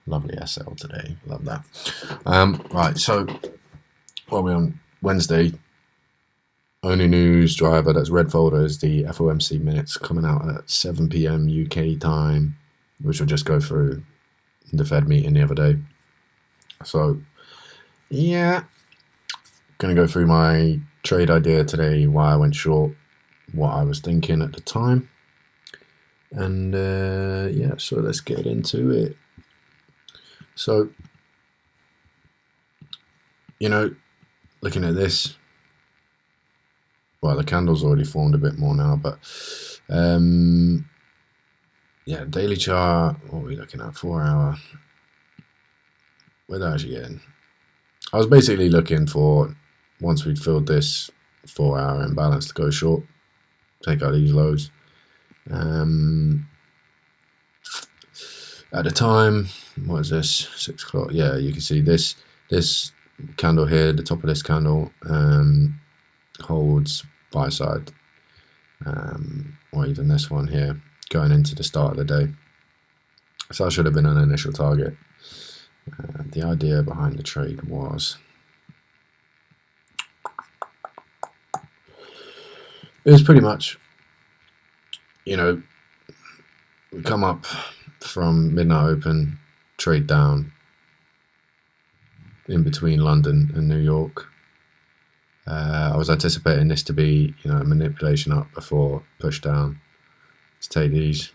Lovely SL today. Love that. Right, so what are we on? Wednesday. Only news driver that's red folder is the FOMC minutes coming out at 7 p.m. UK time, which will just go through the Fed meeting the other day. So, yeah, going to go through my trade idea today, why I went short, what I was thinking at the time. And yeah, so let's get into it. So, looking at this, well, the candle's already formed a bit more now, but yeah, daily chart, what are we looking at? 4 hour. Where'd I actually get in? I was basically looking for, once we'd filled this 4 hour imbalance, to go short, take out these lows. At the time, what is this? 6 o'clock. Yeah, you can see this candle here, the top of this candle, holds buy side, or even this one here, going into the start of the day. So that should have been an initial target. The idea behind the trade was, it was pretty much, we come up from midnight open, trade down in between London and New York. I was anticipating this to be, a manipulation up before push down. Let's take these.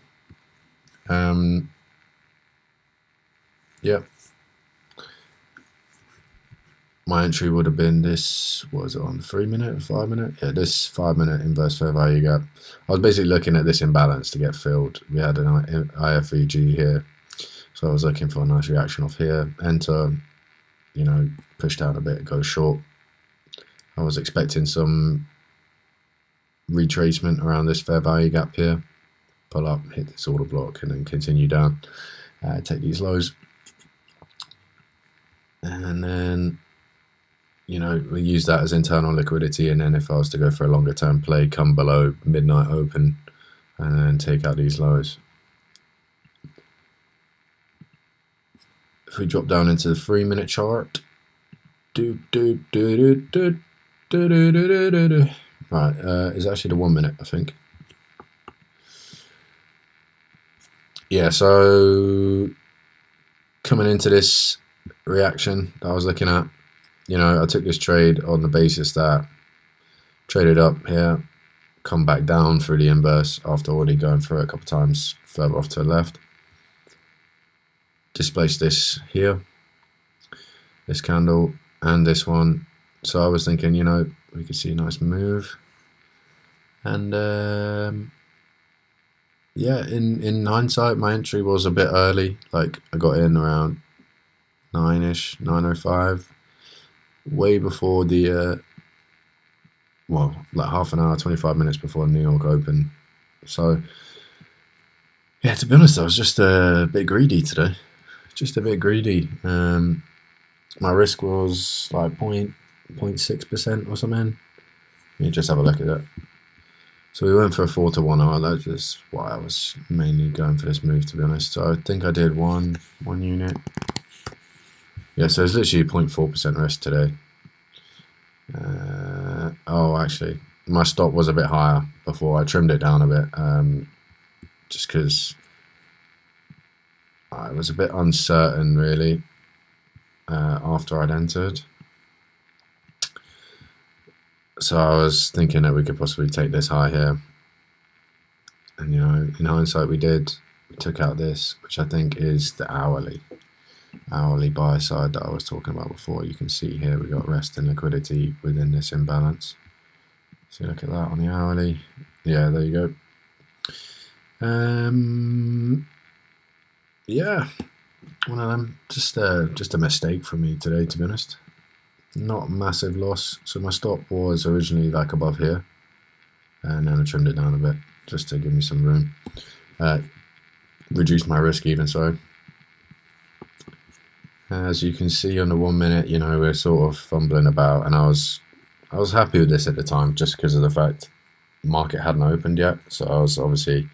Yep. My entry would have been this, what was it on, 3 minute, 5 minute? Yeah, this 5 minute inverse fair value gap. I was basically looking at this imbalance to get filled. We had an IFEG here, so I was looking for a nice reaction off here, enter, push down a bit, go short. I was expecting some retracement around this fair value gap here, pull up, hit this order block, and then continue down, take these lows, and then we use that as internal liquidity, and then if I was to go for a longer term play, come below midnight open and then take out these lows. If we drop down into the 3 minute chart, right, it's actually the 1 minute, I think. Yeah, so coming into this reaction that I was looking at, I took this trade on the basis that traded up here, come back down through the inverse after already going through it a couple times further off to the left. Displace this here, this candle, and this one. So I was thinking, we could see a nice move. And yeah, in hindsight, my entry was a bit early. Like, I got in around 9-ish, 9:05. Way before the, like half an hour, 25 minutes before New York Open. So, yeah, to be honest, I was just a bit greedy today. Just a bit greedy. My risk was like 0.6% or something. You just have a look at that. So we went for a 4 to 1 hour. That's just why I was mainly going for this move, to be honest. So I think I did one unit. Yeah, so it's literally 0.4% risk today. Oh, actually, my stop was a bit higher before. I trimmed it down a bit, just because I was a bit uncertain, really, after I'd entered. So I was thinking that we could possibly take this high here. And, in hindsight, we did. We took out this, which I think is the hourly buy side that I was talking about before. You can see here we got rest and liquidity within this imbalance. So look at that on the hourly. Yeah, there you go. Yeah, one of them. Just a mistake for me today, to be honest. Not massive loss. So my stop was originally like above here, and then I trimmed it down a bit just to give me some room. Reduced my risk even so. As you can see on the 1 minute, we're sort of fumbling about, and I was happy with this at the time just because of the fact the market hadn't opened yet. So I was obviously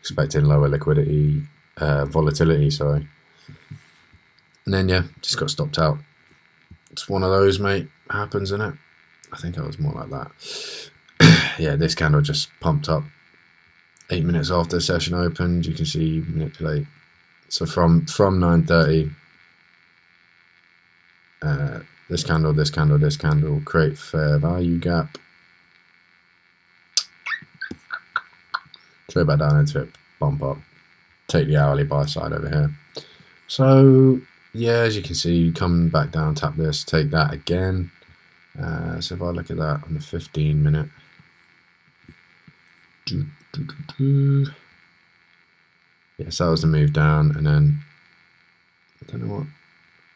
expecting lower liquidity, volatility, sorry. And then, yeah, just got stopped out. It's one of those, mate. Happens, innit? I think I was more like that. Yeah, this candle just pumped up 8 minutes after the session opened. You can see manipulate. So from 9:30, this candle, create fair value gap. Trade back down into it, bump up. Take the hourly buy side over here. So yeah, as you can see, come back down, tap this, take that again. So if I look at that on the 15-minute, yes, that was the move down, and then I don't know what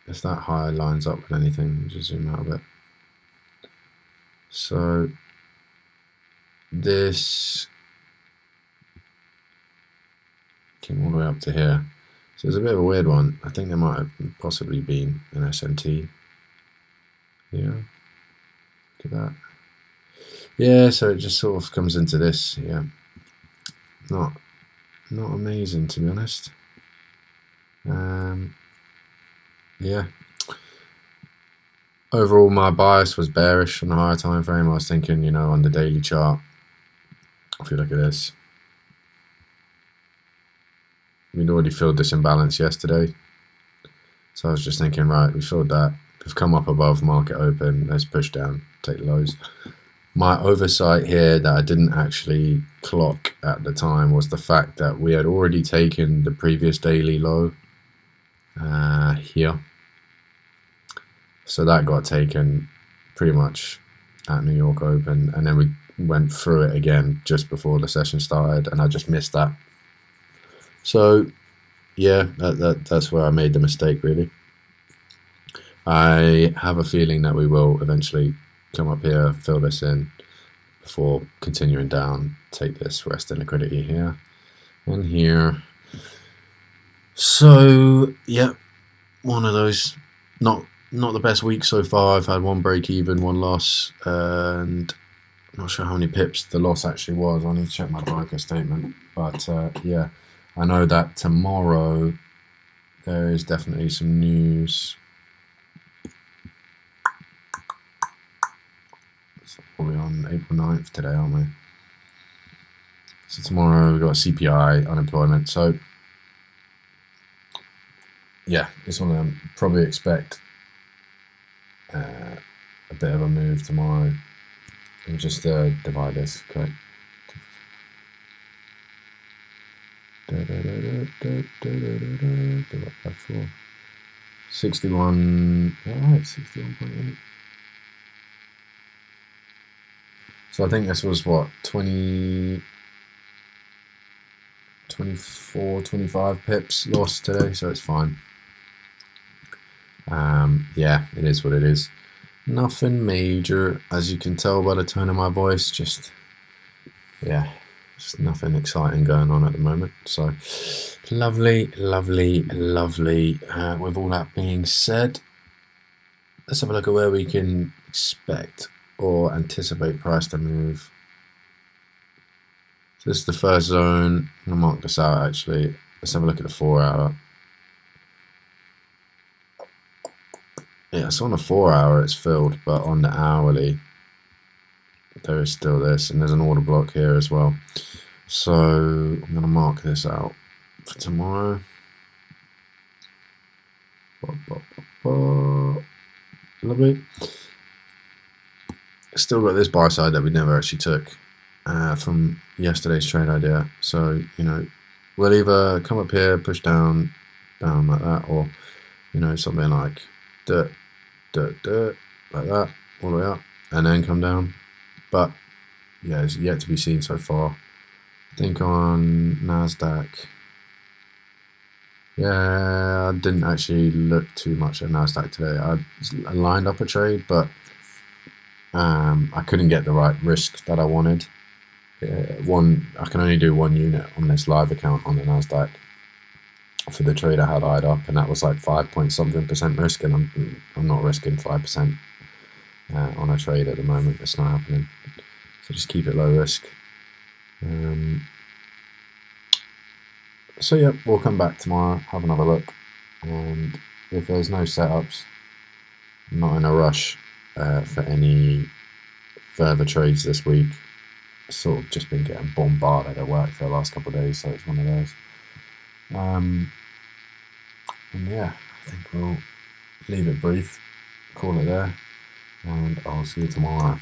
if that high lines up with anything. Just zoom out a bit. So this came all the way up to here. So it's a bit of a weird one. I think there might have possibly been an SMT. Yeah, look at that. Yeah, so it just sort of comes into this. Yeah, not amazing, to be honest. Yeah. Overall, my bias was bearish on the higher time frame. I was thinking, you know, on the daily chart, if you look at this, we'd already filled this imbalance yesterday. So I was just thinking, right, we filled that. We've come up above market open. Let's push down, take the lows. My oversight here that I didn't actually clock at the time was the fact that we had already taken the previous daily low here. So that got taken pretty much at New York Open, and then we went through it again just before the session started, and I just missed that. So yeah, that's where I made the mistake, really. I have a feeling that we will eventually come up here, fill this in before continuing down, take this rest in liquidity here and here. So yeah, one of those, not the best week so far. I've had one break even, one loss, and I'm not sure how many pips the loss actually was. I need to check my broker statement, but yeah, I know that tomorrow there is definitely some news. So we're on April 9th today, aren't we? So tomorrow we've got CPI, unemployment. So yeah, it's one of them. Probably expect a bit of a move tomorrow. We'll just divide this, okay. Divide by 4. 61, alright, 61.8. So I think this was what, 24, 25 pips lost today, so it's fine. Yeah, it is what it is. Nothing major, as you can tell by the tone of my voice. Just, yeah, just nothing exciting going on at the moment. So, lovely, lovely, lovely. With all that being said, let's have a look at where we can expect or anticipate price to move. So this is the first zone. I'm going to mark this out, actually. Let's have a look at the 4-hour. Yeah, so on the 4-hour it's filled, but on the hourly there is still this, and there's an order block here as well. So I'm going to mark this out for tomorrow. Lovely. Still got this buy side that we never actually took from yesterday's trade idea. So, you know, we'll either come up here, push down like that, or, you know, something like dirt, like that, all the way up, and then come down. But yeah, it's yet to be seen so far. I think on NASDAQ, yeah, I didn't actually look too much at NASDAQ today. I lined up a trade, but I couldn't get the right risk that I wanted. I can only do 1 unit on this live account on the NASDAQ for the trade I had eyed up, and that was like 5-point-something% risk, and I'm not risking 5% on a trade at the moment. It's not happening. So just keep it low risk. So yeah, we'll come back tomorrow, have another look, and if there's no setups, I'm not in a rush for any further trades this week. Sort of just been getting bombarded at work for the last couple of days, so it's one of those. And yeah, I think we'll leave it brief, call it there, and I'll see you tomorrow.